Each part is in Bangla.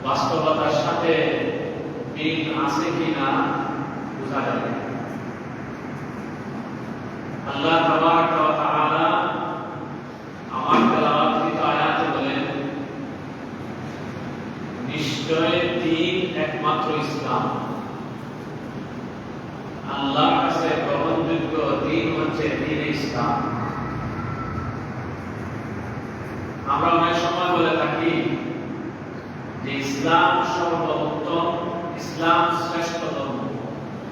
বাস্তবতার সাথে মিল আছে কিনা বোঝা যাবে। আল্লাহ তাবারক ওয়া তাআলা আমার তেলাওয়াতকৃত আয়াতে বলেন, নিশ্চয় দ্বীন একমাত্র ইসলাম, আল্লাহর কাছে গ্রহণযোগ্য দ্বীন হচ্ছে দ্বীন ইসলাম। আমরা অনেক সময় বলে থাকি যে ইসলাম সর্বোত্তম, ইসলাম শ্রেষ্ঠ ধর্ম,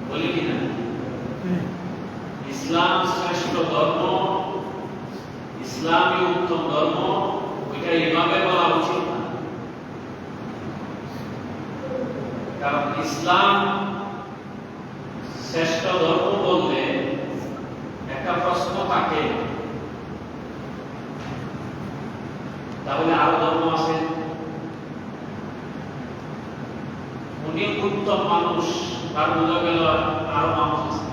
বলি কিনা? ইসলাম শ্রেষ্ঠ ধর্ম, ইসলামই উত্তম ধর্ম, ওইটা এইভাবে বলা উচিত না। কারণ ইসলাম শ্রেষ্ঠ ধর্ম বললে একটা প্রশ্ন থাকে, তাহলে আরো ধর্ম আছে? উনি উত্তম মানুষ, তার বোঝা গেল আরো মানুষ আছে।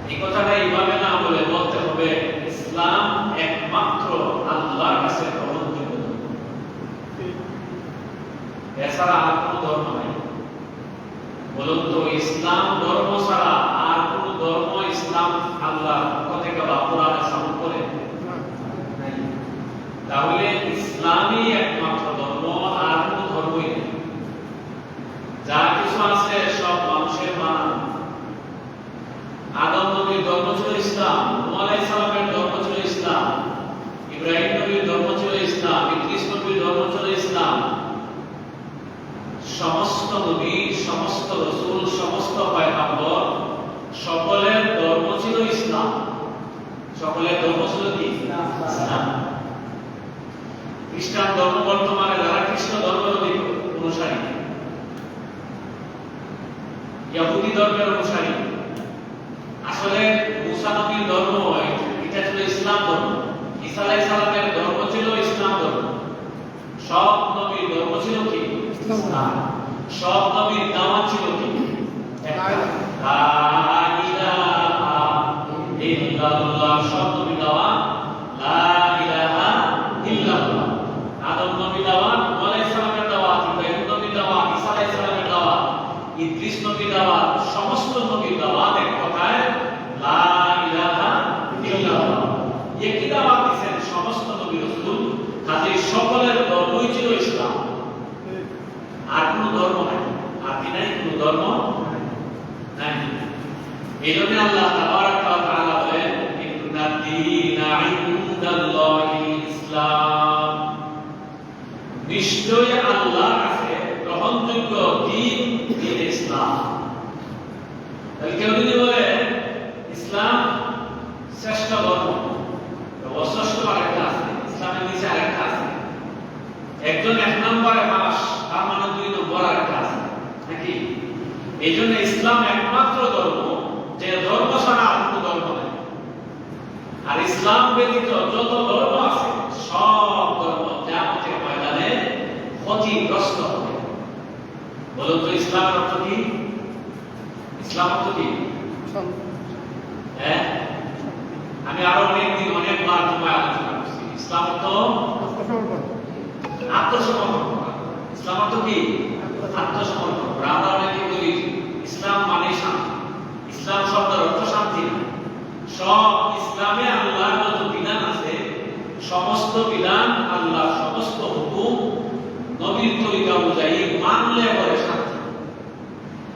এই কথাটা এইভাবে না বলে বলতে হবে ইসলাম একমাত্র আল্লাহর কাছে গ্রহণযোগ্য, এছাড়া আর কোনো ধর্ম নেই। বলুন তো, ইসলাম ধর্ম ছাড়া আর কোন ধর্ম ইসলাম আল্লাহর পক্ষ থেকে বা কোরআনে সামনে করে? তাহলে ইসলামই একমাত্র ধর্ম, আর কোন ধর্মই নেই। যা কিছু আছে সব মানুষের বানানো। আদম নবীর ধর্ম ছিল ইসলাম, নূহ আলাইহিস সালামের ধর্ম ছিল ইসলাম, ইব্রাহিম নবীর ধর্ম ছিল ইসলাম। সমস্ত নবী, সমস্ত রাসূল, সমস্ত পয়গম্বর সকলের ধর্ম ছিল ইসলাম। সকলের ধর্ম ছিল কি? ইসলাম। খ্রিস্টান ধর্ম বর্তমানে যারা খ্রিস্ট ধর্মের অনুসারী, ইহুদি ধর্মের অনুসারী, আসলে মুসা নবীর ধর্ম এটা ছিল ইসলাম ধর্ম। ঈসা আলাইহিস সালামের ধর্ম ছিল ইসলাম ধর্ম। সব নবীর ধর্ম ছিল কি? ইসলাম। সব নবীর দাওয়াত ছিল কি? লা ইলাহা ইল্লাল্লাহ। সব নবীর দাওয়াত লা ইলাহা ইল্লাল্লাহ। আদম নবীর দাওয়াত, নূহ আলাইহিস সালামের দাওয়াত, ইব্রাহিম নবীর দাওয়াত, ঈসা আলাইহিস সালামের দাওয়াত, ইদ্রিস নবীর দাওয়াত, সমস্ত নবীর দাওয়াত এক কথায় লা ইলাহা ইল্লাল্লাহ। একই দাওয়াত দিয়েছেন সমস্ত নবী রাসূল। কাজে সকলের ধর্মই ছিল ইসলাম। আর কোনো ধর্ম নাই, আর কি নাই? কোনো ধর্ম নাই। এই জন্য আল্লাহ তাবারাক ওয়া তাআলা বলেন, ইন্না দীনা ইনদাল্লাহিল ইসলাম। নিশ্চয়ই আল্লাহর কাছে গ্রহণযোগ্য দ্বীন দ্বীন ইসলাম। তাহলে কেউ যদি বলে ইসলাম শ্রেষ্ঠ ধর্ম, অশ্রেষ্ঠ আরেকটা আছে, ইসলামের নিচে আরেকটা আছে, একজন এক নম্বরে পাস, তার মানে দুই নম্বর আরেকটা আছে নাকি? এই জন্য ইসলাম একমাত্র ধর্ম যে ধর্ম ছাড়া আর কোনো ধর্ম নেই। আর ইসলাম ব্যতীত যত ধর্ম আছে সব ধর্ম কিয়ামতের ময়দানে ক্ষতিগ্রস্ত হবে। বলুন তো ইসলামের অর্থ কি? ইসলাম অর্থ কি? হ্যাঁ, আমি আরো অনেকদিন অনেকবার তোমায় আলোচনা করছি। ইসলাম অর্থ আত্মসমর্পণ করা। ইসলাম অর্থ কি? আত্মসমর্পণ করা। আমরা অনেকে বলি ইসলাম মানে শান্তি। ইসলাম শব্দের অর্থ শান্তি না। সব ইসলামে আল্লাহর যত বিধান আছে সমস্ত বিধান, আল্লাহর সমস্ত হুকুম নবীর তরিকা অনুযায়ী মানলে পরে শান্তি।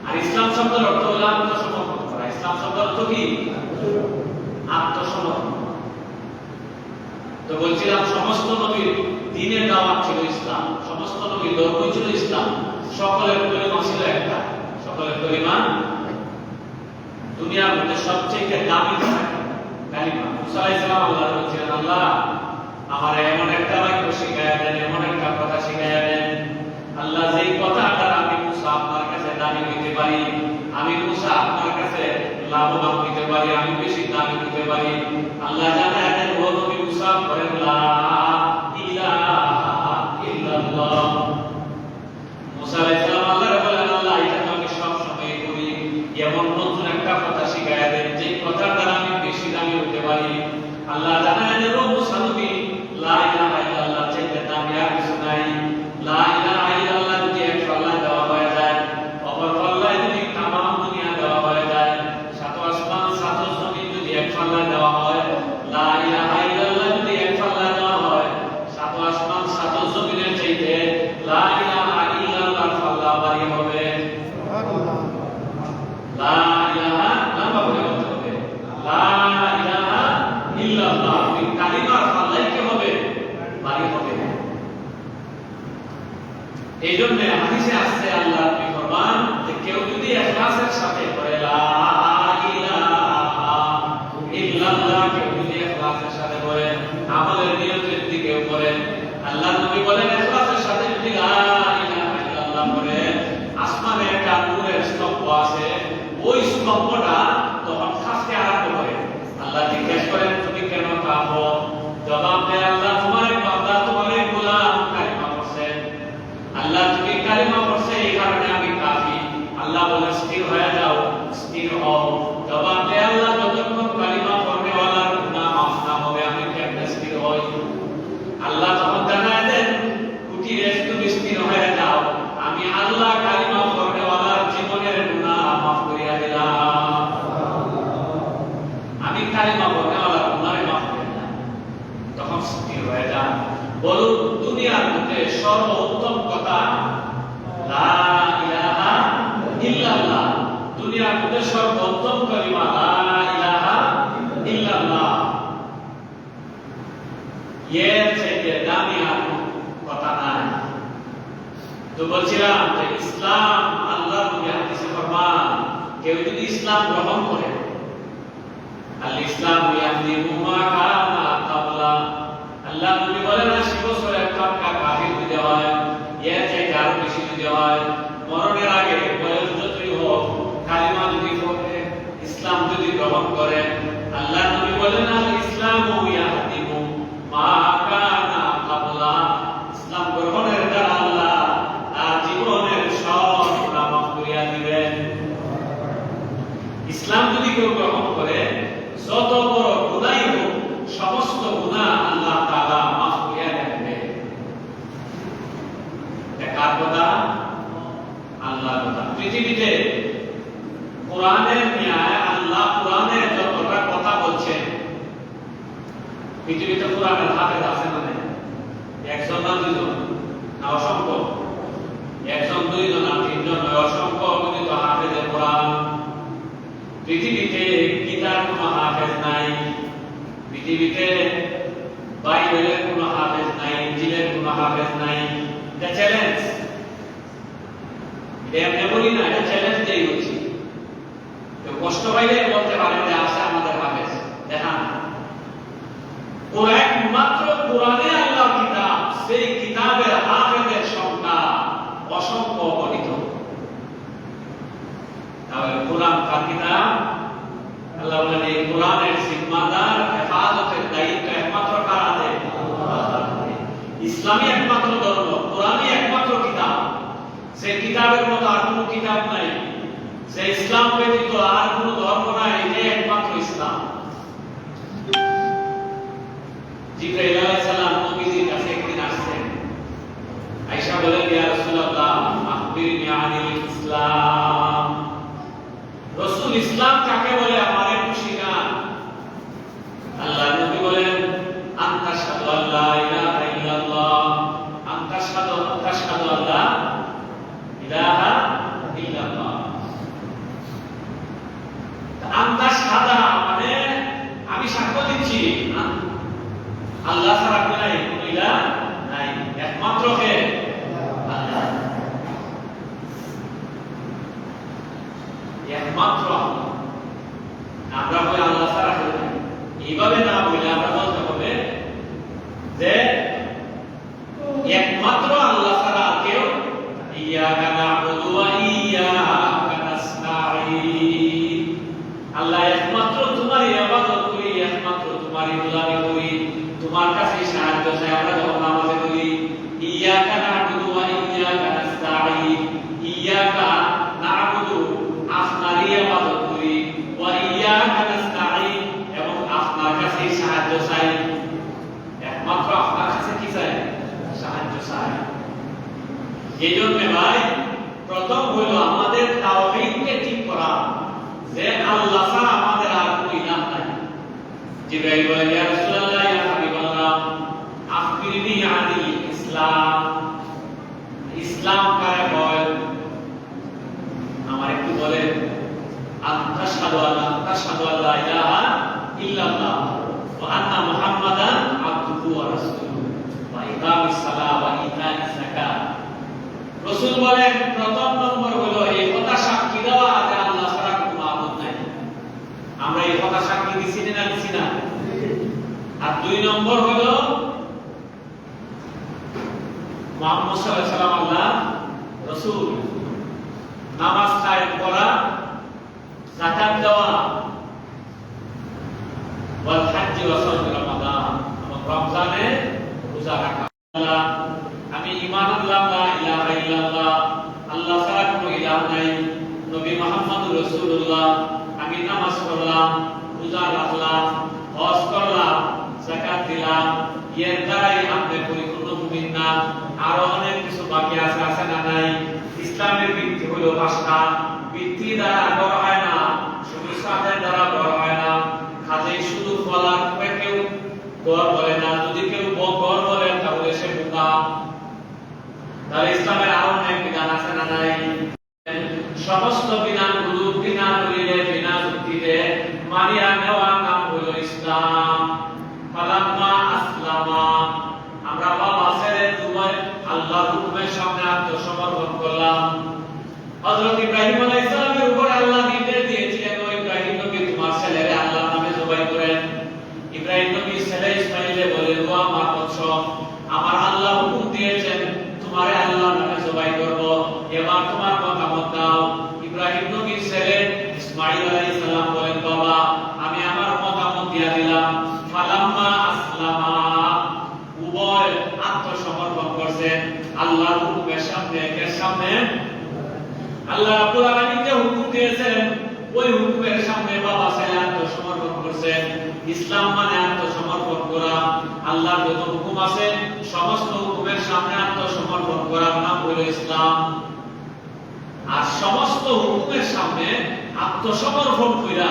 আর ইসলাম শব্দের অর্থ হলো আত্মসমর্পণ করা। ইসলাম শব্দের অর্থ কি? আত্মসমর্পণ। তো বলছিলাম সমস্ত নবীর দ্বীনের দাওয়াত ছিল ইসলাম, সমস্ত নবীর ধর্ম ছিল ইসলাম। সকলের কলিমা ছিল একটা। সকলের কলিমা দুনিয়ার মধ্যে সবচেয়ে দামি কালিমা। মুসা আলাইহিস সালাম আল্লাহর বলছিলেন, আল্লাহ আমার এমন একটা বাক্য শিখায়া দেন, এমন একটা কথা শিখায়া দেন আল্লাহ, যেই কথাটা আমি মুসা আপনার কাছে দামি হইতে পারি, আমি মুসা আপনার কাছে লাভবান হইতে পারি, আমি বেশি দামি হইতে পারি। আল্লাহ জানায় দেন, ও নবী মুসা বলেন লা ইলাহা ইল্লাল্লাহ। মুসা আলাইহিস সালাম আল্লাহকে বলেন, আল্লাহ এটা তো আমি সব সময় করি, এমন নতুন একটা কথা শিখায়া দেন যে কথার দ্বারা আমি বেশি দামি হইতে পারি। আল্লাহ জানায় দেন, ও মুসা নবী লা ইলাহা ইল্লাল্লাহ চাইতে দামি আর কিছু নাই। লা ইলাহা ইল্লাল্লাহ যদি এক পাল্লা দেওয়া হয়ে যায়, অপর পাল্লায় যদি তামাম দুনিয়া দেওয়া হয়ে যায়, সাত আসমান সাত জমিন যদি এক পাল্লায় দেওয়া হয়, লা ইলাহা ইল্লাল্লাহ যদি এক পাল্লায় দেওয়া হয়, সাত আসমান সাত জমিনের চাইতে লা ইলাহা ইল্লাল্লাহর পাল্লা ভারী হবে। সুবহানাল্লাহ। লা ইলাহা লম্বা করে বলতে হবে, লা ইলাহা ইল্লাল্লাহ। এই কালিমার পাল্লাই কি হবে? ভারী হবে। এই জন্য হাদিসে আসছে আল্লাহ নবী ফরমান যে কেউ যদি ইখলাসের সাথে পড়ে লা ইলাহা ইল্লাল্লাহ, কেউ যদি ইখলাসের সাথে পড়ে, আমলের নিয়তের দিকে পড়ে, আল্লাহ নবী বলেন ইখলাসের সাথে যদি লা ইলাহা ইল্লাল্লাহ পড়ে, আসমানে একটা নূরের স্তম্ভ আছে, ওই স্তম্ভটা তখন কাঁপতে আরম্ভ করে। আল্লাহ জিজ্ঞেস করেন, তুমি কেন কাঁপো? জবাব দেয়, আল্লাহ তোমার বান্দা, তোমার গোলাম কালিমা পড়ছে। আল্লাহ তুমি কালিমা পড়ছে, এই কারণে আমি কাঁপি। আল্লাহ বলে স্থির হয়ে যাও, স্থির হও। জবাব দেয়, আল্লাহ যতক্ষণ কালিমা পড়বে ওয়ালার গুনাহ মাফ না হবে আমি কেমনে স্থির হই? আল্লাহ তখন জানায় দেন, কুটিরে তুমি স্থির হয়ে যাও, আমি আল্লাহ কালিমা পড়বে ওয়ালার জীবনের গুনাহ মাফ করিয়া দিলাম। আমি কালিমা পড়বে ওয়ালার গুনাহ মাফ করে দিলাম। তখন স্থির হয়ে যান। বলুন দুনিয়ার মধ্যে সর্বোত্তম কথা লা ইলাহা ইল্লাল্লাহ। দুনিয়ার মধ্যে সর্বোত্তম কালিমা লা ইলাহা ইল্লাল্লাহ। এর চাইতে দামি আর কথা নাই। তো বলছিলাম যে ইসলাম আল্লাহ নবী হাদিসে ফরমান কেউ যদি ইসলাম গ্রহণ করে আল ইসলাম ইয়াহদিমু মা কানা ক্বাবলা, আল্লাহ নবী বলেন 80 বছর একটা কাফির যদি হয়, এর থেকে আরো বেশি যদি হয়, মরণের আগে বয়স যতই হোক কালিমা যদি পড়ে ইসলাম যদি গ্রহণ করে, আল্লাহ নবী বলেন আল ইসলামু ইয়াহদিমু মা কানা ক্বাবলা, ইসলাম গ্রহণের দ্বারা আল্লাহ তার জীবনের সব গুনাহ মাফ করিয়া দিবেন। ইসলাম যদি কেউ গ্রহণ করে যত বড় গুনাহই হোক সমস্ত গুনাহ আল্লাহ তাআলা মাফ করিয়া দেবেন। কার কথা? আল্লাহর কথা। পৃথিবীতে কোরআনের ন্যায় আল্লাহ কোরআনের যতটা কথা বলছেন, পৃথিবীতে কোরআনের হাফেজ আছে না নাই? একজন না দুইজন না অসংখ্য? একজন দুইজন না তিনজন নয়, অসংখ্য অগণিত হাফেজে কোরআন। পৃথিবীতে গীতার কোনো হাফেজ নাই, পৃথিবীতে বাইবেলের কোনো হাফেজ নাই, ইনজিলের কোনো হাফেজ নাই। এটা চ্যালেঞ্জ, এটা এমনি বলি না, এটা চ্যালেঞ্জ দিয়ে বলছি। তো কষ্ট পাইলে বলতে পারেন যে আছে আমাদের হাফেজ দেখান। ও একমাত্র কোরআনে আল্লাহর কিতাব, সেই কিতাবের হাফেজের সংখ্যা অসংখ্য অগণিত। তাহলে কোরআন কার কিতাব? আল্লাহ বলেন এই কোরআনের জিম্মাদার হেফাজতের দায়িত্ব একমাত্র কার হাতে? আল্লাহর হাতে। ইসলামই একমাত্র ধর্ম, কোরআনই একমাত্র কিতাব। সেই কিতাবের মতো আর কোনো কিতাব নাই, সেই ইসলাম ব্যতীত আর কোনো ধর্ম নাই, এটাই একমাত্র ইসলাম। জিবরাইল আলাইহিস সালাম নবীজির কাছে একদিন আসছেন, আয়েশা বলেন ইয়া রাসূলুল্লাহ আখবিরনি আনিল ইসলাম, রাসূল ইসলাম কাকে বলে আমারে একটু শিখান। আল্লাহর নবী বলেন আনতা শাহাদু আল্লা ইলাহা ইল্লাল্লাহ, আনতা শাহাদু আল্লা ইলাহা ইল্লাল্লাহ। আনতা শাহাদা মানে আমি সাক্ষ্য দিচ্ছি আল্লাহ ছাড়া কোনো ইলাহ নাই, একমাত্র কে? আল্লাহ, একমাত্র আল্লাহ। আমরা বলি আল্লাহ ছাড়া কেউ নাই, এইভাবে না বলে আমরা বলতে হবে যে একমাত্র আল্লাহ ছাড়া কেউ, ইয়াকা না'বুদু ওয়া ইয়াকা নাস্তাঈন, আল্লাহ একমাত্র তোমারই ইবাদত করি, একমাত্র তোমারই গোলামি করি, তোমার কাছে সাহায্য চাই। আমরা যখন নামাজে বলি ইয়াকা না'বুদু ওয়া ইয়াকা নাস্তাঈন, ইয়াকা না'বুদু আপনারই ইবাদত করি, ওয়া ইয়াকা নাস্তাঈন এবং আপনার কাছে সাহায্য চাই, একমাত্র আপনার কাছে কি চাই? সাহায্য চাই। এইজন্য ভাই প্রথম হলো আমাদের তাওহীদকে ঠিক করা, যে আল্লাহ ছাড়া আমাদের আর কোনো ইলাহ নাই। জিবরাইল বলেন ইয়া রাসূলুল্লাহ ইয়া হাবিবাল্লাহ আখবিরনি আনিল ইসলাম, ইসলাম কারে বলেন আমার একটু বলেন। আনতা শাহাদু আল্লা ইলাহা ইল্লাল্লাহ ওয়া আন্না মুহাম্মাদান আবদুহু ওয়া রাসূলুহু ওয়া ইকামিস সালাহ ওয়া ইতাইজ যাকাত। রাসূল বলেন প্রথম নম্বর হলো এই কথা সাক্ষী দেওয়া যে আল্লাহ ছাড়া কোনো মাবুদ নাই। আমরা এই কথা সাক্ষী দিছি না দিছি না? আর দুই নম্বর হলো মুহাম্মদ সাল্লাল্লাহু আলাইহি ওয়াসাল্লাম আল্লাহ রাসূল, নামাজ কায়েম করা, যাকাত দেওয়া, ওয়াল হজ্জ ওয়া সাওম রমাদান, রমজানে রোজা রাখা। আমি ঈমান আনলাম লা ইলাহা ইল্লাল্লাহ, আল্লাহ ছাড়া কোনো ইলাহ নাই, নবী মুহাম্মদুর রাসূলুল্লাহ। আমি নামাজ পড়লাম, রোজা রাখলাম, হজ করলাম, যাকাত দিলাম, এর দ্বারাই আপনি পরিপূর্ণ মুমিন না। আরো অনেক কিছু বাকি আছে, আছে না নাই? ইসলামের ভিত্তি হলো 5টা। ভিত্তি দ্বারা গড় হয় না, শুধু সাথে দ্বারা গড় হয় না। কাজেই শুধু বলার পরে কেউ গড় বলে না, যদি কেউ গড় বলে তাহলে সে বোকা। তাহলে ইসলামের আরো অনেক বিধান আছে না নাই? সমস্ত বিধানগুলো বিনা দলিলে বিনা যুক্তিতে মানিয়া নেওয়ার নাম হলো ইসলাম। ফালাম্মা আসলামা, আমরা বাবা ছেড়ে হুকুমের সামনে আত্মসমর্পণ করলাম। হযরত ইব্রাহিম আলাইহিস সালামের উপর আল্লাহ নির্দেশ দিয়েছিলেন, ও ইব্রাহিম নবী তোমার ছেলেরে আল্লাহর নামে জবাই করেন। ইব্রাহিম নবী ছেলে ইসমাঈলে বলেন, ও আমার বৎস, আমার আল্লাহ হুকুম দিয়েছেন তোমারে আল্লাহর নামে জবাই করব, এবার তোমার মতামত দাও। ইব্রাহিম নবীর ছেলে ইসমাঈল আলাইহিস সালাম বলেন, বাবা আমি আমার মতামত দিয়া দিলাম। ফালাম্মা আসলামা, উভয় আত্মসমর্পণ করছেন আল্লাহর হুকুমের সামনে। এর সামনে আল্লাহ রাব্বুল আলামিন যে হুকুম দিয়েছেন ওই হুকুমের সামনে বাবা ছেলে আত্মসমর্পণ করছেন। ইসলাম মানে আত্মসমর্পণ করা। আল্লাহর যত হুকুম আছে সমস্ত হুকুমের সামনে আত্মসমর্পণ করার নাম হলো ইসলাম। আর সমস্ত হুকুমের সামনে আত্মসমর্পণ কইরা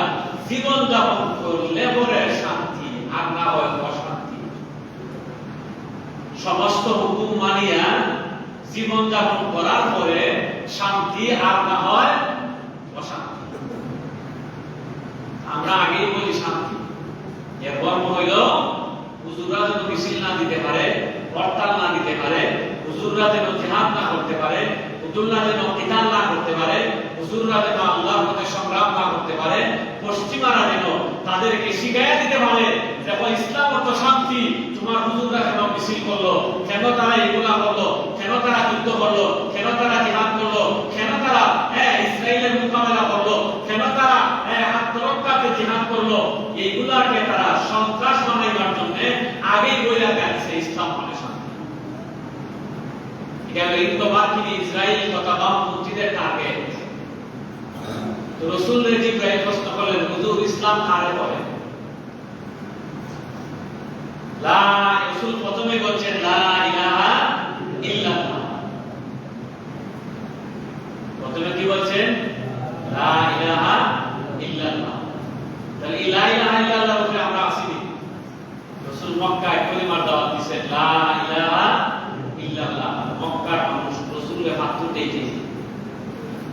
জীবন যাপন করলে পরে শান্তি, আর না হয় অশান্তি। সমস্ত হুকুম মানিয়া জীবন যাপন করার পরে শান্তি, আর না হয় অশান্তি। আমরা আগেই বলি শান্তি, এর মর্ম হইল হুজুররা যেন মিছিল না দিতে পারে, হরতাল না দিতে পারে, হুজুররা যেন জিহাদ না করতে পারে, হুজুররা যেন কিতাল না করতে পারে, হুজুররা যেন আল্লাহর পথে সংগ্রাম না করতে পারে, পশ্চিমারা যেন তাদেরকে শিখাইয়া দিতে পারে দেখো ইসলাম অর্থ শান্তি। তোমার হুজুররা কেন মিছিল করলো, কেন তারা এগুলা করলো, কেন তারা যুদ্ধ করলো, কেন তারা জিহাদ করলো, কেন তারা ইসরায়েলের মোকাবেলা করলো, কেন তারা আত্মরক্ষাতে জিহাদ করলো, এইগুলাকে তারা সন্ত্রাস বানাইবার জন্য আগেই বইলা গেছে ইসলাম মানে শান্তি। এটা ইন্দো-পাকিস্তানি ইসরায়েল তথা বামপন্থীদের টার্গেট। তো রাসূলের জিবরাইল প্রশ্ন করলেন, হুজুর ইসলাম কারে বলে? রাসূল প্রথমে বলছেন লা ইলাহা ইল্লাল্লাহ। প্রথমে কি বলছেন? লা ইলাহা ইল্লাল্লাহ। তাহলে লা ইলাহা ইল্লাল্লাহর উপরে আমরা আসিনি। রাসূল মক্কায় কলিমার দাওয়াত দিয়েছেন, লা ইলাহা ইল্লাল্লাহ। মক্কার মানুষ রাসূলের হাত ধরে দিয়েছে।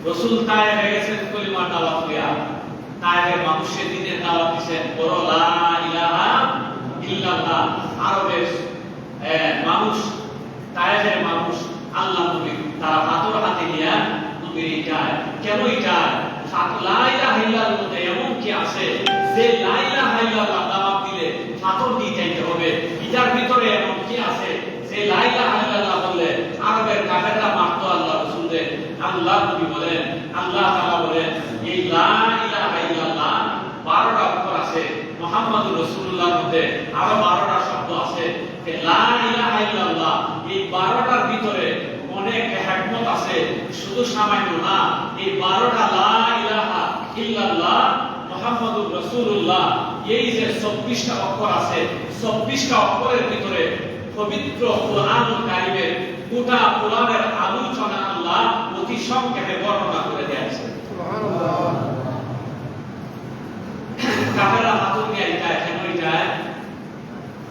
রাসূল তায়েফে গেছেন কলিমার দাওয়াত দিয়া, তায়েফের মানুষের দ্বীনের দাওয়াত দিয়েছেন, বড় লা ইলাহা ইল্লাল্লাহ। আরবের মানুষ, তায়েফের মানুষ আল্লাহ নবী তারা পাথর হাতে নিয়ে নবীর ইটায়, কেন ইটায়? লা ইলাহা ইল্লাল্লাহর মধ্যে এমন কি আছে যে লা ইলাহা ইল্লাল্লাহ দাওয়াত দিলে পাথর দিয়ে যাইতে হবে? ইটার ভিতরে এমন কি আছে যে লা ইলাহা ইল্লাল্লাহ বললে আরবের কাফেররা মারতো আল্লাহ রাসূলদের? আল্লাহ নবী বলেন, আল্লাহ তাআলা বলেন, এই লা ইলাহা ইল্লাল্লাহ 12টা অক্ষর আছে। মুহাম্মদুর রাসূলুল্লাহর মধ্যে আরো 12টা শব্দ আছে। লা ইলাহা ইল্লাল্লাহ এই 12টার ভিতরে অনেক হিকমত আছে, শুধু সামান্য না। এই 12টা লা ইলাহা ইল্লাল্লাহ মুহাম্মদুর রাসূলুল্লাহ এই যে 24টা অক্ষর আছে, 24টা অক্ষরের ভিতরে পবিত্র কোরআনুল কারীমের গোটা কোরআনের আলোচনা আল্লাহ অতি সংক্ষেপে বর্ণনা করে দিয়েছে। সুবহানাল্লাহ। কাফেররা হাতুর দিয়ে যায়, কেন যায়?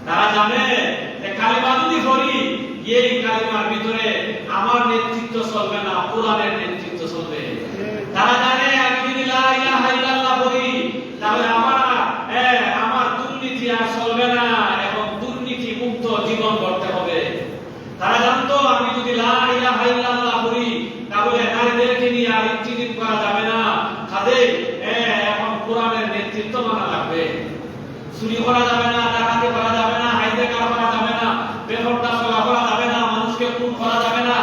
তারা জানে যে কালিমা যদি পড়ি এই কালিমার ভিতরে আমার নেতৃত্ব চলবে না, কোরআনের নেতৃত্ব চলবে। তারা জানে আমি যদি লা ইলাহা ইল্লাল্লাহ পড়ি তাহলে আমার দুর্নীতি আর চলবে না এবং দুর্নীতি মুক্ত জীবন গড়তে হবে। তারা জানতো আমি যদি লা ইলাহা ইল্লাল্লাহ পড়ি তাহলে নারীদেরকে নিয়ে আর ইনজিনিয়ারিং করা যাবে না, কাজে এখন কোরআনের নেতৃত্ব মানা লাগবে। চুরি করা যাবে না, ডাকাতি করা যাবে না, হাইজ্যাকার করা যাবে না, বেপরোয়া চলা করা যাবে না, মানুষকে খুন করা যাবে না,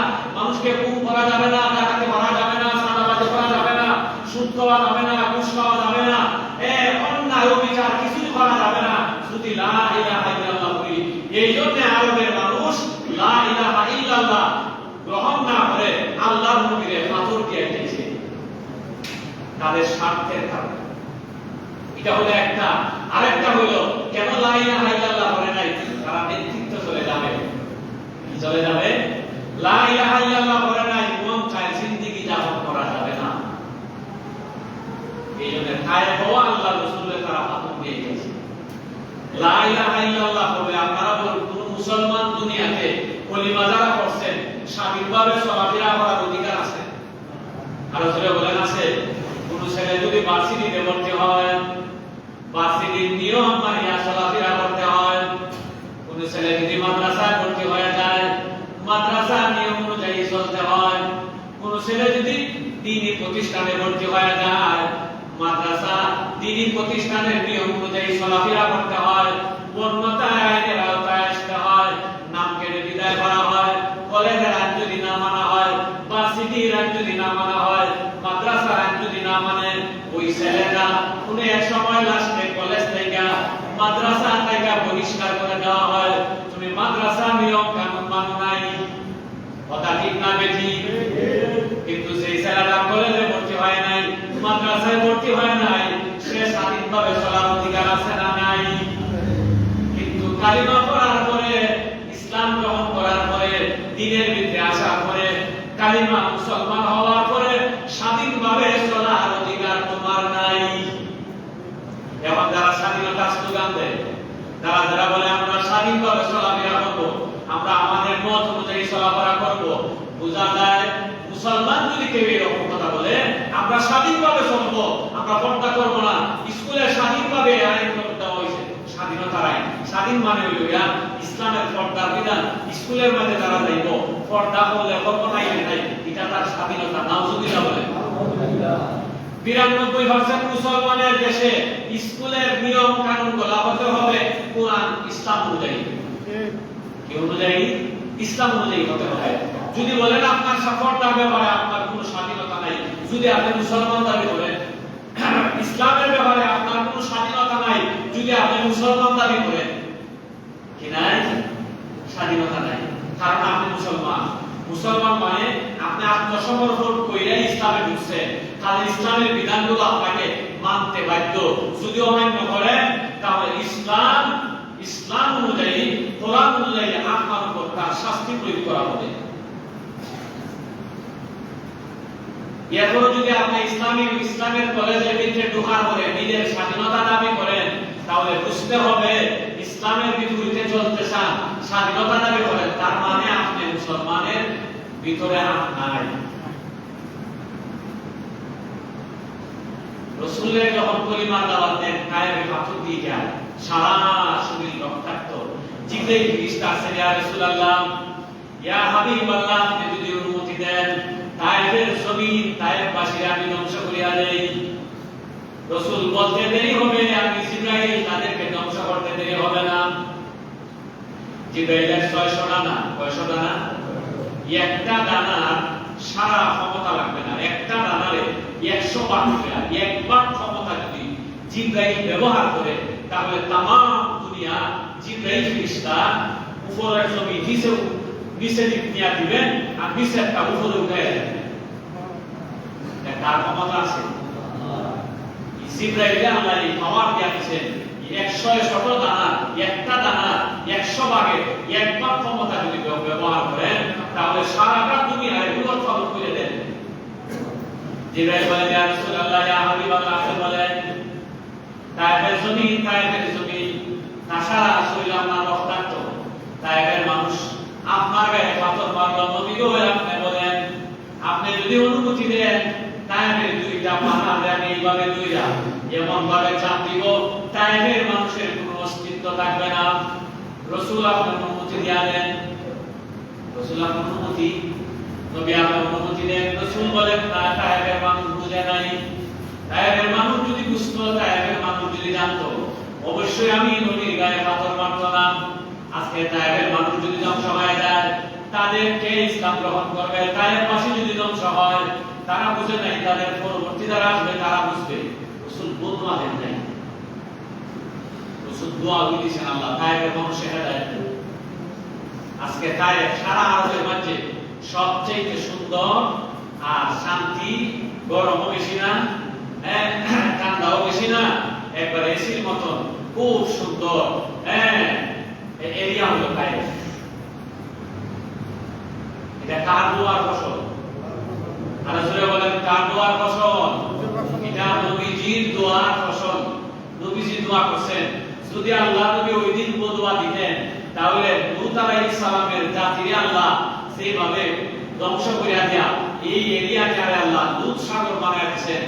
ডাকাতি করা যাবে না, চাঁদাবাজি করা যাবে না, সুদ খাওয়া যাবে না, ঘুষ খাওয়া যাবে না, অন্যায় অবিচার কিছুই করা যাবে না যদি লা ইলাহা ইল্লাল্লাহ বলি। এই জন্য আরবের মানুষ লা ইলাহা ইল্লাল্লাহ গ্রহণ না করে আল্লাহর নবীরে পাথর দিয়ে দিয়েছে তাদের স্বার্থের কারণে। এটা হলো একটা। আরেকটা হলো কেন লা ইলাহা ইল্লাল্লাহ বলে নাই? তারা নেতৃত্ব চলে যাবে। কি চলে যাবে? লা ইলাহা ইল্লাল্লাহ বলে নাই, মন চায় জিন্দেগি যাপন করা যাবে না। এই জন্য কায়ে হওয়া আল্লাহ রাসূলের তারা পাথর দিয়ে গেছে। লা ইলাহা ইল্লাল্লাহ বলে আপনারা বলুন, কোন মুসলমান দুনিয়াতে কলিমা যারা পড়ছেন স্বাধীনভাবে চলাফেরা করার অধিকার আছে? আরো জোরে বলেন আছে? কোন ছেলে যদি ভার্সিটিতে ভর্তি হয়, ভার্সিটির নিয়ম মানিয়া চলাফেরা করতে হয়। কোন ছেলে যদি মাদ্রাসায় ভর্তি হয়ে যায়, মাদ্রাসা নিয়ম অনুযায়ী চলতে হয়। কোন ছেলে যদি দ্বীনি প্রতিষ্ঠানে ভর্তি হয়ে যায়, মাদ্রাসা দ্বীনি প্রতিষ্ঠানের নিয়ম অনুযায়ী চলাফেরা করতে হয়, অন্যথায় আইনের আওতায় আসতে হয়, নাম কেটে বিদায় করা হয়। কলেজের আইন যদি না মানা হয়, বা সিটির আইন যদি না মানা হয়, মাদ্রাসার আইন যদি না মানে, ওই ছেলেরা কোন এক সময় লাস্টে কলেজ থেকে মাদ্রাসা থেকে বহিষ্কার করে দেওয়া হয়। তুমি মাদ্রাসা নিয়ম কানুন মানো নাই, কথা ঠিক না বেঠিক? কিন্তু সেই ছেলেরা কলেজে ভর্তি হয় নাই, মাদ্রাসায় ভর্তি হয় নাই, সে স্বাধীনভাবে চলার অধিকার আছে না নাই? কিন্তু কালিমা পড়ার পরে, ইসলাম গ্রহণ করার পরে, দ্বীনের ভিতরে আসার পরে, কালিমা মুসলমান হওয়ার পরে স্বাধীনভাবে চলার অধিকার তোমার নাই। এখন যারা স্বাধীনতার স্লোগান দেয়, যারা বলে আমরা স্বাধীনভাবে চলাফেরা করবো, আমরা আমাদের মত অনুযায়ী চলাফেরা করবো, বোঝা যায় মুসলমান যদি কেউ এরকম কথা বলে আমরা স্বাধীনভাবে চলবো, আমরা পর্দা করবো না, স্কুলে স্বাধীনভাবে আইন দেওয়া হয়েছে, স্বাধীনতার আইন। স্বাধীন মানে হইল ইসলামের পর্দার বিধান। স্কুলের মধ্যে যারা যাইব পর্দা করলে কখনো আইন নাই, এটা তার স্বাধীনতা। নাউজুবিল্লাহ বলে। 92% মুসলমানের দেশে স্কুলের নিয়ম কানুন গুলো হতে হবে কোরআন ইসলাম অনুযায়ী। কি অনুযায়ী? ইসলাম অনুযায়ী হতে হবে। যদি বলেন আপনার পর্দার ব্যাপারে আপনার কোনো স্বাধীনতা নাই, যদি আপনি মুসলমান দাবি করেন, ইসলামের ব্যাপারে আপনার কোনো স্বাধীনতা নাই, যদি আপনি মুসলমান দাবি করেন, কি নাই? স্বাধীনতা নাই, কারণ আপনি মুসলমান। মুসলমান মানে আপনি আত্মসমর্পণ কইরা ইসলামে ঢুকছেন, তাহলে ইসলামের বিধানগুলো আপনাকে মানতে বাধ্য। যদি অমান্য করেন তাহলে ইসলাম অনুযায়ী, কোরআন অনুযায়ী আপনার উপর তার শাস্তি প্রয়োগ করা হবে। এরপর যদি আপনি ইসলামের কলেজের ভিতরে ঢোকার পরে নিজের স্বাধীনতা দাবি করেন, তাহলে বুঝতে হবে ইসলামের বিপরীতে চলতে চান, স্বাধীনতা দাবি করেন, তার মানে আপনি মুসলমানের ভিতরে হাত নাই। রাসূলের যখন কলিমার দাওয়াত দেন, কায়েমে পাথর দিয়ে যায়, সারা শরীর রক্তাক্ত। জিবরাইল ফেরেশতা আসেন, ইয়া রাসূলুল্লাহ, ইয়া হাবিবাল্লাহ, আপনি যদি অনুমতি দেন তায়েফের জমিন, তায়েফবাসীরা আমি ধ্বংস করিয়া দেই। রাসূল বলতে দেরি হবে, আমি জিবরাইল তাদেরকে ধ্বংস করতে দেরি হবে না। জিবরাইলের 600 ডানা, কয়শো ডানা? একটা দানার সারা ক্ষমতা লাগবে না, একটা দানারে 100 বার করে, একবার ক্ষমতা যদি জিবরাইল ব্যবহার করে, তাহলে तमाम দুনিয়া জিবরাইল ফেরেশতা উপরের জমি নিচে নিয়ে দিবেন, আর নিচেরটা উপরে উঠায় দেবেন। তার ক্ষমতা আছে। জিবরাইলকে আল্লাহ এই পাওয়ার দিয়ে দিয়েছেন, 100 দানা, একটা দানা 100 ভাগে একবার ক্ষমতা যদি ব্যবহার করেন, তাহলে সারাটা দুনিয়ায় উলটপালট করে দেন। জিবরাইল বলেন, ইয়া রাসূলুল্লাহ, ইয়া হাবিবাল্লাহ, আপনি বলেন তায়েফের জমি তাছাড়া শরীর আমার রক্তাক্ত, তায়েফের মানুষ আপনার গায়ে পাথর মারলো, নবী গো আপনি বলেন, আপনি যদি অনুমতি দেন তায়েফের দুইটা পাহাড় আমি এইভাবে দুইটা এমন ভাবে চাপ দিব, তায়েফের মানুষের কোনো অস্তিত্ব থাকবে না। রাসূল আপনার অনুমতি দিয়া দেন। রাসূল আপনার অনুমতি, নবী আপনার অনুমতি দেন। রাসূল বলেন, না, তায়েফের মানুষ বুঝে নাই। তায়েফের মানুষ যদি বুঝতো, তায়েফের মানুষ যদি জানতো, অবশ্যই আমি নবীর গায়ে পাথর মারতো না। আজকে তায়েফের মানুষ যদি ধ্বংস হয়ে যায়, তাদেরকে ইসলাম গ্রহণ করবে। তায়েফবাসী যদি ধ্বংস হয়, তারা বুঝে নাই, তাদের পরবর্তী যারা আসবে তারা বুঝবে। রাসূল বদুয়া দেন নাই, রাসূল দোয়া দিয়েছেন আল্লাহ তায়েফের মানুষের হেদায়েত। আজকে তায়েফ সারা আরবের মধ্যে সবচেয়ে সুন্দর আর শান্তি, গরমও বেশি না, ঠান্ডাও বেশি না, একবার এসির মতন খুব সুন্দর এরিয়া হলো তায়েফ। এটা কার দোয়ার ফসল? আর জোরে বলেন, কার দোয়ার ফসল? এটা নবীজির দোয়ার ফসল। নবীজি দোয়া করছেন, যদি আল্লাহ নবী ওই দিন দোয়া দিতেন, তাহলে লূত আলাইহিস সালামের জাতিরে আল্লাহ সেইভাবে ধ্বংস করিয়া দিয়া এই এরিয়াকে আল্লাহ লূত সাগর বানায় দিয়েছেন।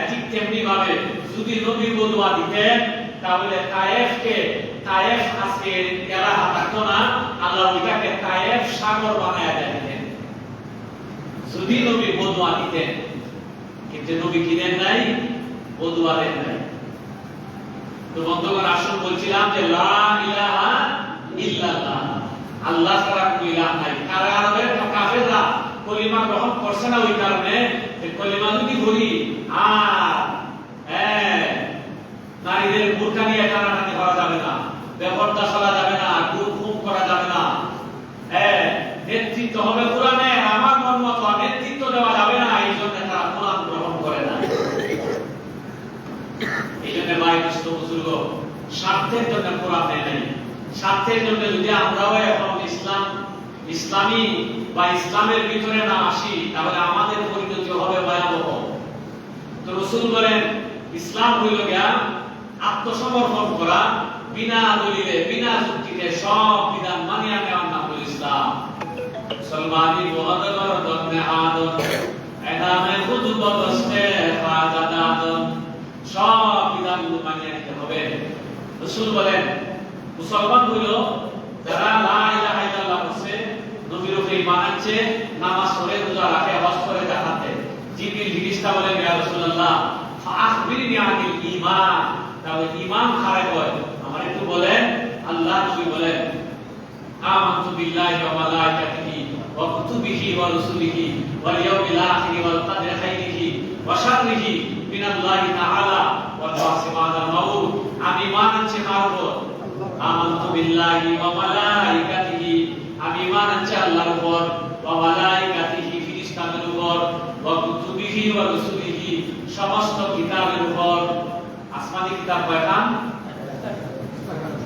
ঠিক তেমনি ভাবে যদি নবী দোয়া দিতেন, তাহলে তায়েফ আজকে এরা থাকতো না, আল্লাহ ওইটাকে তায়েফ সাগর বানায় দিতেন যদি নবী বদুয়া দিতেন, কিন্তু নবী কি দেন নাই? বদুয়া দেন নাই। তো বন্ধুগণ, আসুন বলছিলাম যে লা ইলাহা ইল্লাল্লাহ, আল্লাহ ছাড়া কোনো ইলাহ নাই। কারা আরবের কাফেররা কলিমা গ্রহণ করছে না, ওই কারণে যে কলিমা যদি বলি আর নারীদের বোরকা নিয়ে টানাটানি করা যাবে না, বেপরদা চলা যাবে না, খুন করা যাবে না, নেতৃত্ব হবে কোরআনে, আমার মন মতো নেতৃত্ব দেওয়া যাবে না, এই জন্য তারা কোরআন গ্রহণ করে না। এই জন্য ভাই কৃষ্ণ বুজুর্গ স্বার্থের জন্য কোরআন নেয় নাই। স্বার্থের জন্য যদি আমরাও এখন ইসলামী বা ইসলামের ভিতরে না আসি, তাহলে আমাদের পরিণতি হবে ভয়াবহ। তো রাসূল বলেন ইসলাম হইল গিয়া আত্মসমর্পণ করা, বিনা দলিলে বিনা যুক্তিতে সব বিধান মানিয়া নেওয়ার নাম হল ইসলাম। মুসলমানি মুহাদ্দার দন্নে আদম এদামে খুতুব বসতে ফাজাদ আদম, সব বিধানগুলো মানিয়ে নিতে হবে। রাসূল বলেন মুসলমান হইল যারা লা ইলাহা ইল্লাল্লাহ বলছে, নবীর উপরে ঈমান আনছে, নামাজ পড়ে, রোজা রাখে, হজ করে, যাকাত দেয়। জিবরিল ফেরেশতা বলেন ইয়া রাসূলুল্লাহ ফাআখবিরনি আনিল ঈমান, তাহলে ঈমান কারে কয় আমার একটু বলেন। আল্লাহ নবী বলেন আমানতু বিল্লাহি ওয়া মালাইকাতিহি ওয়া কুতুবিহি ওয়া রুসুলিহি ওয়াল ইয়াউমিল আখির ওয়াল কদরি খাইরিহি ওয়া শাররিহি মিনাল্লাহি তাআলা ওয়া তাসিমাদাল মাউত। আমি ঈমান আনছি কার উপর? আমানতু বিল্লাহি ওয়া মালাইকাতিহি, আমি ঈমান আনছি আল্লাহর উপর, ওয়া মালাইকাতিহি ফেরেশতাদের উপর, ওয়া কুতুবিহি ওয়া রুসুলিহি সমস্ত কিতাবের উপর। আসমানি কিতাব কয়খান?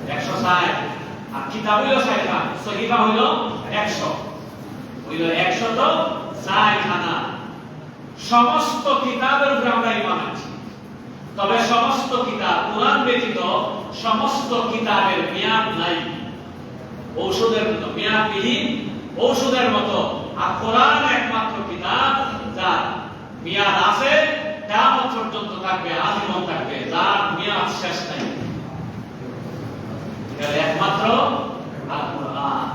160, আর কিতাব হইল 60খান, সহিফা হইল 100, হইল 104 খানা। সমস্ত কিতাবের উপরে আমরা ঈমান আনছি। তবে সমস্ত কিতাব, কুরআন ব্যতীত সমস্ত কিতাবের মেয়াদ নাই, ঔষধের মতো মেয়াদবিহীন, ঔষধের মতো। আর কোরআন একমাত্র কিতাব যার মেয়াদ আছে, কিয়ামত পর্যন্ত থাকবে, আজীবন থাকবে, যার মেয়াদ শেষ নাই। এটা একমাত্র আল কোরআন।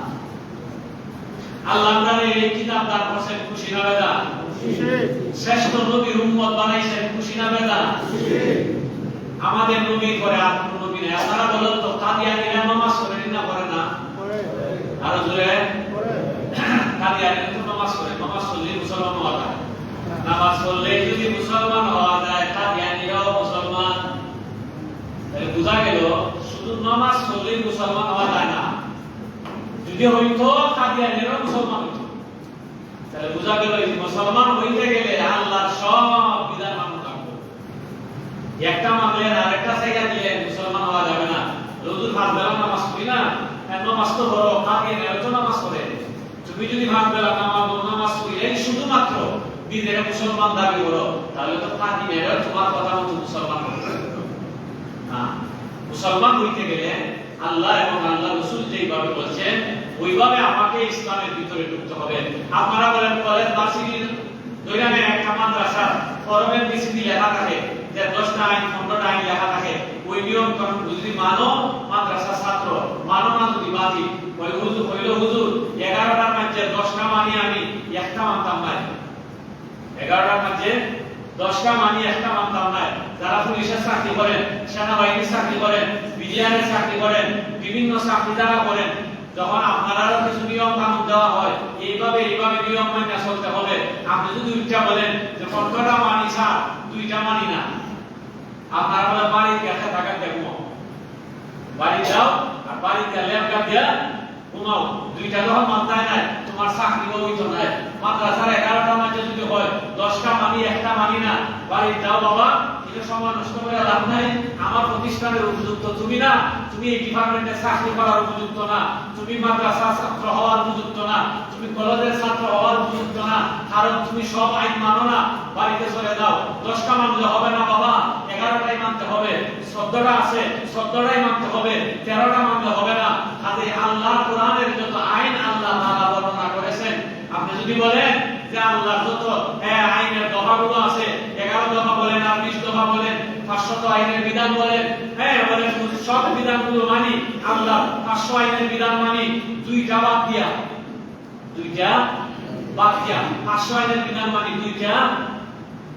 আল্লাহ তাআলা এই কিতাব দান করেছেন, খুশি না বেজার? শ্রেষ্ঠ নবীর উম্মত বানাইছেন, খুশি না বেজার? আমাদের নবী করে আর কোন নবী নেই। আপনারা বলেন তো কাদিয়ানীরা নামাজ পড়েন না পড়ে না? আরো জোরে কাদিয়ানীরা তো নামাজ পড়ে, নামাজ পড়লে মুসলমান হওয়া যায়। নামাজ পড়লে যদি মুসলমান হওয়া যায়, কাদিয়ানীরাও মুসলমান। তাহলে বোঝা গেল শুধু নামাজ পড়লে মুসলমান হওয়া যায় না, যদি হইতো কাদিয়ানীরাও মুসলমান হইতো। তাহলে বোঝা গেল মুসলমান হইতে গেলে আল্লাহর সব বিধান মানতে হবে। একটা মানলেন আর একটা জায়গা দিলেন, মুসলমান হওয়া যাবে না। রোজুর 5 বেলা নামাজ পড়ি না, নামাজ তো বড় কাদিয়ানীরা তো নামাজ পড়ে। তুমি যদি 5 বেলা নামাজ পড়ি এই শুধুমাত্র নিজেরা মুসলমান দাবি করো, তাহলে তো কাদিয়ানীরা তোমার কথা মতো মুসলমান হবে না। মুসলমান হইতে গেলে আল্লাহ এবং আল্লাহ রাসূল যেভাবে বলছেন ওইভাবে আমাকে ইসলামের ভিতরে ঢুকতে হবে। আপনারা বলেন কলেজ ভার্সিটির দৈরামে একটা মাদ্রাসা ফরমের নিচে লেখা থাকে যে 10টা আইন 15টা আইন লেখা থাকে, ওই নিয়ম কানুন যদি মানো মাদ্রাসা ছাত্র, মানো না যদি বাতিল। ওই হুজুর হইল হুজুর 11টার মধ্যে 10টা মানি, আমি একটা মানতাম না। 11টার মধ্যে 10টা মানি, একটা মানতাম না। যারা পুলিশের চাকরি করেন, সেনাবাহিনীর চাকরি করেন, বিজিআরের চাকরি করেন, বিভিন্ন চাকরি যারা করেন, যখন আপনারাও কিছু নিয়ম কানুন দেওয়া হয়, এইভাবে নিয়ম মেনে চলতে হবে। আপনি যদি উল্টা বলেন যে 15টা মানি স্যার, 2টা মানি না, আপনারা বলে বাড়ির কাছে থাকা দেখবো, বাড়ি যাও আর বাড়িতে ল্যাপটপ দিয়া ঘুমাও। 2টা যখন মানতায় নাই, তোমার চাকরি হইতো নাই। মাদ্রাসার 11টার মধ্যে যদি হয় 10টা মানি, একটা মানি না, বাড়ি যাও বাবা, এটা সময় নষ্ট করে লাভ নাই। আমার প্রতিষ্ঠানের উপযুক্ত তুমি না, তুমি এই ডিপার্টমেন্টে চাকরি করার উপযুক্ত না, তুমি মাদ্রাসার ছাত্র হওয়ার উপযুক্ত না, তুমি কলেজের ছাত্র হওয়ার উপযুক্ত না, কারণ তুমি সব আইন মানো না। বাড়িতে চলে যাও। 10টা মানলে হবে না বাবা, 11টাই মানতে হবে। 14টা আছে, 14টাই মানতে হবে, 13টা মানলে হবে না। কাজে আল্লাহ কোরআনের যত আইন আল্লাহ তাআলা বর্ণনা করেছেন, আপনি যদি বলেন যে আল্লাহ যত আইনের দফাগুলো আছে, 11 দফা বলেন আর 20 দফা বলেন, 500 আইনের বিধান বলেন, বলেন সব বিধানগুলো মানি, আল্লাহ 500 আইনের বিধান মানি, 2টা বাদ দিয়া দুইটা বাদ দিয়া, 500 আইনের বিধান মানি দুইটা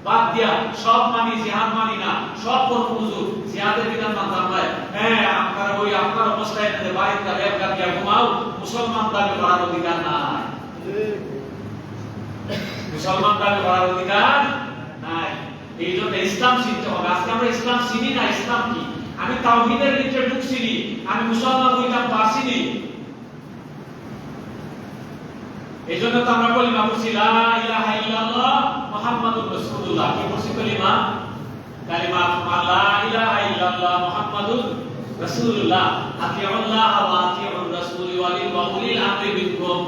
বাদ দিয়া, সব মানি, জিহাদ মানি না, সব করব হুজুর, জিহাদের বিধান মানতাম না। হ্যাঁ, আপনারা ওই আপনার অবস্থায় বাড়িতে লেখা দিয়া ঘুমাও, মুসলমান দাবি করার অধিকার নাই। মুসলমান দাবি করার অধিকার নাই। এই জন্য ইসলাম চিনতে হবে। আজকে আমরা ইসলাম চিনি না। ইসলাম কি? আমি তাওহীদের ভিতরে ঢুকছি, আমি মুসলমান হইতাম পারছিনি। এই জন্য তো আমরা কলিমা পড়ছি, লা ইলাহা ইল্লাল্লাহ মুহাম্মাদুর রাসূলুল্লাহ। কি পড়ছি কলিমা? কালিমা লা ইলাহা ইল্লাল্লাহ মুহাম্মাদুর রাসূলুল্লাহ। আতিউল্লাহ ওয়া আতিউর রাসূল ওয়া উলিল আমরি মিনকুম।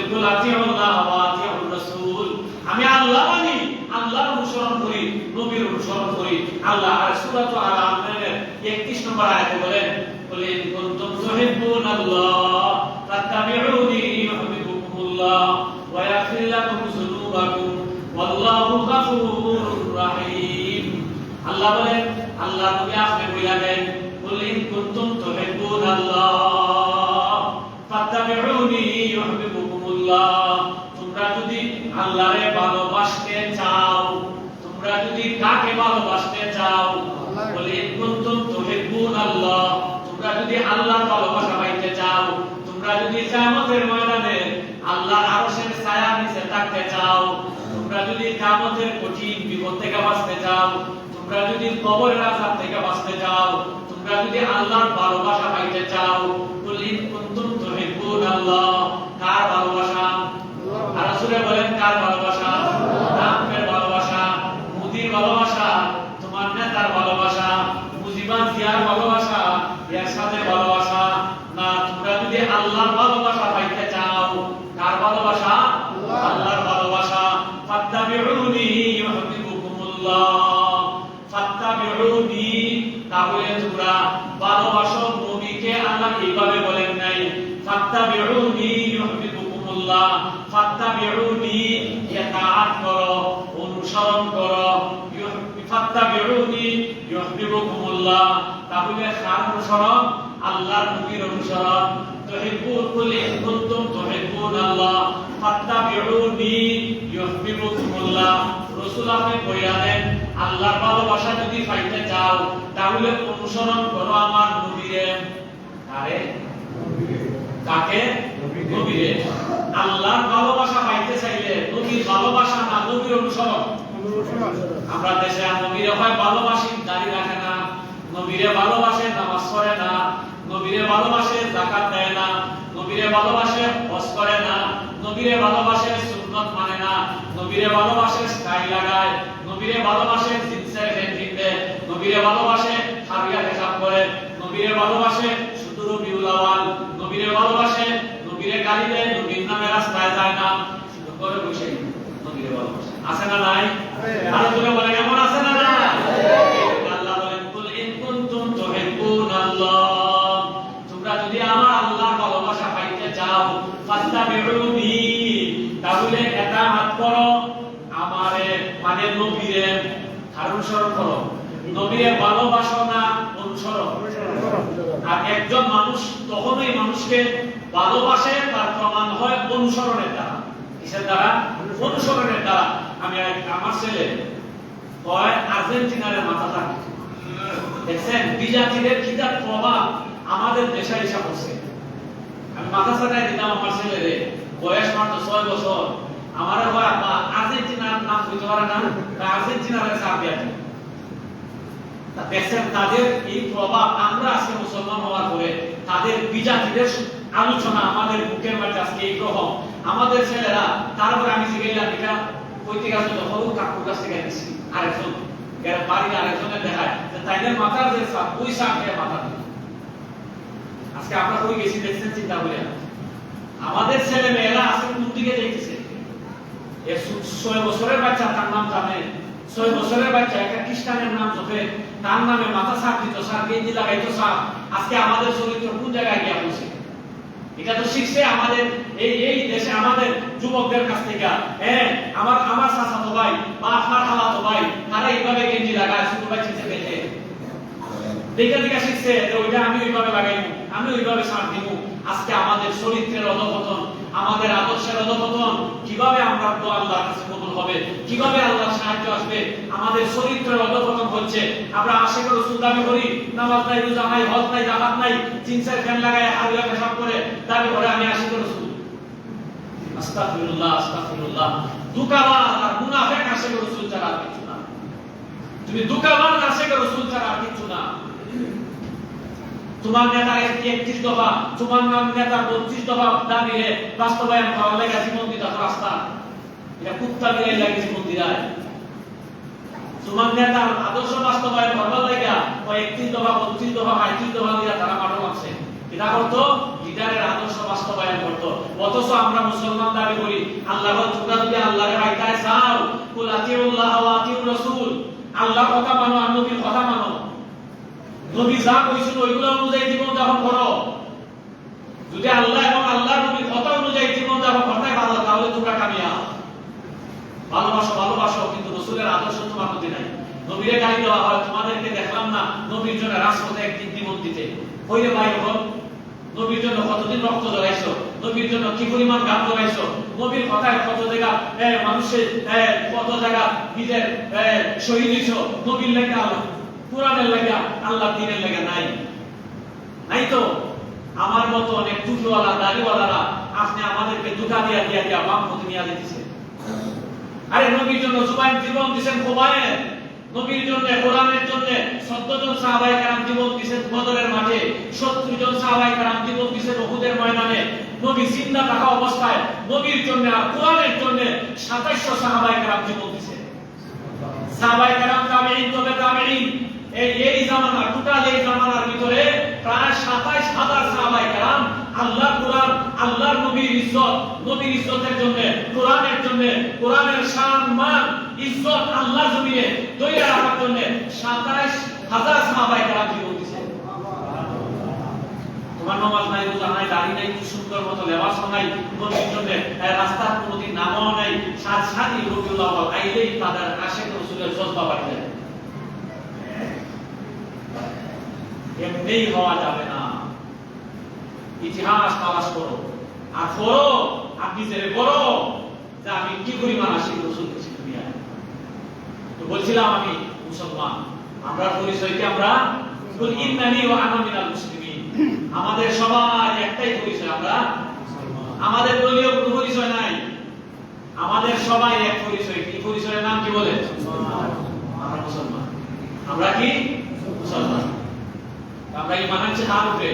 কুল আতিউল্লাহ ওয়া আতিউর রাসূল। আমি আল্লাহ মানি, আল্লাহর অনুসরণ করি, নবীর অনুসরণ করি। আল্লাহ আর সূরা আল ইমরানের 31 নম্বর আয়াতে বলেন, কুল ইন কুনতুম তুহিব্বুনাল্লাহ ফাত্তাবিউনি ইউহিব্বুকুমুল্লাহ ওয়া ইয়াগফির লাকুম যুনুবাকুম ওয়াল্লাহু গফুরুর রাহিম। আল্লাহ বলেন, আল্লাহ নবী আপনি বইলা দেন, কুল ইন কুনতুম তুহিব্বুনাল্লাহ ফাত্তাবিউনি ইউহিব্বুকুমুল্লাহ। তোমরা যদি আল্লাহরে ভালোবাসতে চাও, তোমরা যদি কাকে ভালোবাসতে চাও, বলে ইন কুনতুম তুহিব্বুনাল্লাহ, তোমরা যদি আল্লাহর ভালোবাসা পাইতে চাও, তোমরা যদি কিয়ামতের ময়দানে আল্লাহর আরশের ছায়ার নিচে থাকতে চাও, তোমরা যদি কিয়ামতের কঠিন বিপদ থেকে বাঁচতে চাও, তোমরা যদি কবরের আযাব থেকে বাঁচতে চাও, তোমরা যদি আল্লাহর ভালোবাসা পাইতে চাও, কুল ইন কুনতুম তুহিব্বুনাল্লাহ। কার ভালোবাসা? আর রাসূলে বলেন কার ভালোবাসা? রামের ভালোবাসা, মুদির ভালোবাসা, তোমার নেতার ভালোবাসা, মুজিবান জিয়ার ভালোবাসা, এরশাদের ভালোবাসা না। তোমরা যদি আল্লাহর ভালোবাসা পাইতে চাও, কার ভালোবাসা? আল্লাহর ভালোবাসা। ফাত্তাবিউনি ইউহিব্বুকুমুল্লাহ। ফাত্তাবিউনি, তাহলে তোমরা ভালোবাসো নবীকে। আল্লাহ এইভাবে বলেন নাই ফাত্তাবিউনি ইউহিব্বুকুমুল্লাহ। ফাত্তাবিউনি, ইতাআত করো, অনুসরণ করো। ফাত্তাবিউনি ইউহিব্বুকুমুল্লাহ, তাহলে কার অনুসরণ? আল্লাহর নবীর অনুসরণ। তুহিব্বুন, কুল ইন কুনতুম তুহিব্বুনাল্লাহ ফাত্তাবিউনি ইউহিব্বুকুমুল্লাহ। রাসূল আপনি কইয়া দেন, আল্লাহর ভালোবাসা যদি পাইতে চাও, তাহলে অনুসরণ করো আমার নবীরে। আরে কাকে? নবীরে। আল্লাহর ভালোবাসা পাইতে চাইলে নবীর ভালোবাসা না, নবীর অনুসরণ। আমরা দেশে নবীরে হয় ভালোবাসি, দাড়ি রাখে না, নবীরে ভালোবাসে, নামাজ পড়ে না, নবীরে ভালোবাসে, যাকাত দেয় না, নবীরে ভালোবাসে, হজ করে না, নবীরে ভালোবাসে, সুন্নাত মানে না, নবীরে ভালোবাসে, স্টাইল লাগায়, নবীরে ভালোবাসে, জিন্সের প্যান্ট কিনবে, নবীরে ভালোবাসে, হাবিয়া হিসাব করে, নবীরে ভালোবাসে, শুধু রবিউল আউয়াল, নবীরে ভালোবাসে, নবীরে গালি দেয়, নবীর নামে রাস্তায় যায় না, শুধু করে বসে নবীরে ভালোবাসে। আছে না নাই? আর তুমি বলে এমন আছে না নাই? আল্লাহ বলেন, কুল ইন কুনতুম তুহিব্বুনাল্লাহ, তোমরা যদি আমার আল্লাহর ভালোবাসা পাইতে চাও, ফাত্তাবিউনি, তাহলে ইতাআত করো আমারে, মানে নবীরে। আর অনুসরণ করো। নবীরে ভালোবাসো না, অনুসরণ। আর একজন মানুষ তখনই মানুষকে ভালোবাসে, তার প্রমাণ হয় অনুসরণের দ্বারা। কিসের দ্বারা? অনুসরণের দ্বারা। আমি আমার ছেলে হয় আর্জেন্টিনার মাথা থাকে, দেখছেন বিজাতিদের কিতাব প্রভাব আমাদের দেশে এসে পড়ছে। আমি মাথা ছাড়াই দিতাম আমার ছেলেরে, বয়স মাত্র 6 বছর। আমার হয় আব্বা আর্জেন্টিনার নাম বুঝতে পারে না, আর্জেন্টিনার চাপ দিয়ে দেখছেন তাদের এই প্রভাব। আমরা আজকে মুসলমান হওয়ার পরে তাদের বিজাতিদের আলোচনা আমাদের বুকের মাঝে আজকে এই গ্রহণ। আমাদের ছেলেরা, তারপরে আমি জিজ্ঞাসা এটা কইতে গেছে তো হলুদ কাকুর কাছ থেকে নিচ্ছি, আরেকজন বাড়ির আরেকজনের দেখায় যে তাইদের মাথার যে সাপ, ওই সাপ দিয়ে মাথা দিল। আজকে আমরা কই গেছি দেখছেন, চিন্তা করে আমাদের ছেলে মেয়েরা আজকে কোন দিকে দেখতেছে। 6 বছরের বাচ্চা তার নাম জানে, 6 বছরের বাচ্চা একটা খ্রিস্টানের নাম জপে, তার নামে মাথা সাপ দিত, সাপ গেঞ্জি লাগাইতো সাপ। আজকে আমাদের চরিত্র কোন জায়গায় গিয়া বসে? এটা তো শিখছে আমাদের এই দেশে আমাদের যুবকদের কাছ থেকে। হ্যাঁ, আমার চাচাতো ভাই বা আপনার খালাতো ভাই, তারা এইভাবে গেঞ্জি লাগায়, ছোট বাচ্চা দেখে দেখে শিখছে যে ওইটা আমি ওইভাবে লাগাইবো, আমি ওইভাবে সাপ দিব। আজকে আমাদের চরিত্রের অধপতন, আমাদের কিভাবে আমরা দোয়া আল্লাহর কাছে কবুল হবে, কিভাবে আল্লাহর সাহায্য আসবে, আমাদের চরিত্রের অধঃপতন হচ্ছে। আমরা আশিক রাসূল দাবি করি, নামাজ নাই, রোজা নাই, হজ নাই, যাকাত নাই, জিন্সের ফ্যান লাগায় হারিয়া পেশাব করে দাবি করে আমি আশিক রাসূল। আস্তাগফিরুল্লাহ, আস্তাগফিরুল্লাহ। দুঃখবান আর মুনাফিক আশিক রাসূল ছাড়া আর কিছু না। তুমি দুঃখবান আশিক রাসূল ছাড়া আর কিছু না। তোমার নেতার 31 দফা, তোমার নাম নেতার 32 দফা দাবি বাস্তবায়ন করার লাগা জীবন দিতে রাস্তা, এটা কুত্তা বিলাই লাগে জীবন দিরায়। তোমার নেতার আদর্শ বাস্তবায়ন করার লাগা 31 দফা, 32 দফা, 35 দফা দিয়া তারা মাঠে লাগছে। এটা করতো লিডারের আদর্শ বাস্তবায়ন করতো। অথচ আমরা মুসলমান দাবি করি আল্লাহর তোমরা যদি আল্লাহর আইতায় চাও, কুল আতিউল্লাহ ওয়া আতিউর রাসূল, আল্লাহর কথা মানো আর নবীর কথা মানো। নবী যা কইছেন ওইগুলো অনুযায়ী জীবন যাপন করো। যদি আল্লাহ এবং আল্লাহর নবীর কথা অনুযায়ী জীবন যাপন করতে পারো তাহলে তোমরা কামিয়াব। ভালোবাসো, ভালোবাসো, কিন্তু রাসূলের আদর্শ তোমার মধ্যে নাই। নবীরে গালি দেওয়া হয়, তোমাদেরকে দেখলাম না নবীর জন্য রাজপথে একদিন জীবন দিতে হইলে ভাই হল। নবীর জন্য কতদিন রক্ত জড়াইছো, নবীর জন্য কি পরিমাণ ঘাম জড়াইছো, নবীর কথায় কত জায়গা মানুষের কত জায়গা নিজের শহীদ হইছো, নবীর লেখা কোরআনের লেখা আল্লাহ দ্বীনের লেখা নাই, নাই তো। আমার মতো অনেক টুপিওয়ালা দাড়িওয়ালারা আপনি আমাদেরকে দুটা দিয়া দিয়া দিয়া বাম পথে নিয়ে দিতেছে। আরে নবীর জন্য জুবাইর জীবন দিয়েছেন খুবাইর, নবীর জন্য কোরআনের জন্য ১৪ জন সাহাবায়ে কেরাম জীবন দিয়েছেন বদরের মাঠে, ৭০ জন সাহাবায়ে কেরাম জীবন দিয়েছেন উহুদের ময়দানে। নবী জিন্দা থাকা অবস্থায় নবীর জন্য আর কোরআনের জন্য ২৭০০ সাহাবায়ে কেরাম জীবন দিয়েছেন। সাহাবায়ে কেরাম তাবেঈন, তবে তাবেঈন, এই জামানা টোটাল এই জামানার ভিতরে প্রায় ২৭,০০০ সাহাবায়ে কেরাম আল্লাহর কোরআন, আল্লাহর নবীর ইজ্জত, নবীর ইজ্জতের জন্য, কোরআনের জন্য, কোরআনের শান মান ইজ্জত আল্লাহর জমিনে ধরে রাখার জন্য ২৭,০০০ সাহাবায়ে কেরাম জীবন দিয়েছেন। তোমার নামাজ নাই, রোজা নাই, দাড়ি নাই, কি সুন্দর মতো লেবাস নাই, নবীর জন্য রাস্তার কোনোদিন নামাও নাই, সাথী রবিউল আউয়াল আইলেই তাদের আশিক রাসূলের জজবা বাড়ে যায়। এমনি হওয়া যাবে না। ইতিহাস তালাশ করো আর করো, আপনি যে করো যে আমি কি পরিমাণ আশিক রাসূল পেয়েছি দুনিয়ায়। তো বলছিলাম আমি মুসলমান, আমরা পরিচয়কে আমরা কুল ইন্নানি ওয়া আনা মিনাল মুসলিমিন। আমাদের সবার একটাই পরিচয়, আমরা মুসলমান। আমাদের দলীয় কোনো পরিচয় নাই, আমাদের সবাই এক পরিচয়। কি পরিচয়ের নাম কি বলে? আমরা মুসলমান। আমরা কি মুসলমান? আমরা ঈমান আনছি কার উপরে?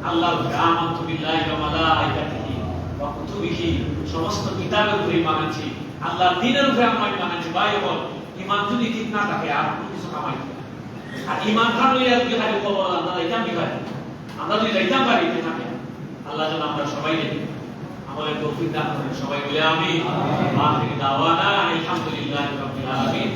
আল্লাহর উপরে। আমানতু বিল্লাহি ওয়া মালাইকাতিহি ওয়া কুতুবিহি, সমস্ত কিতাবের উপরে ঈমান আনছি। আল্লাহর দ্বীনের উপরে আমরা ঈমান আনছি। ভাই বল, ঈমান যদি ঠিক না থাকে আর কোনো কিছু কামাই না। আর ঈমান থাকলে আর কি খালি কবর আল্লাহ যাইতাম কি ভাই? আমরা যদি যাইতাম পারি কি থাকে? আল্লাহ যেন আমরা সবাই দেখি আমাদের তৌফিক দান করেন। সবাই বলে আমিন। আখির দাওয়ানা আলহামদুলিল্লাহি রাব্বিল আলামিন।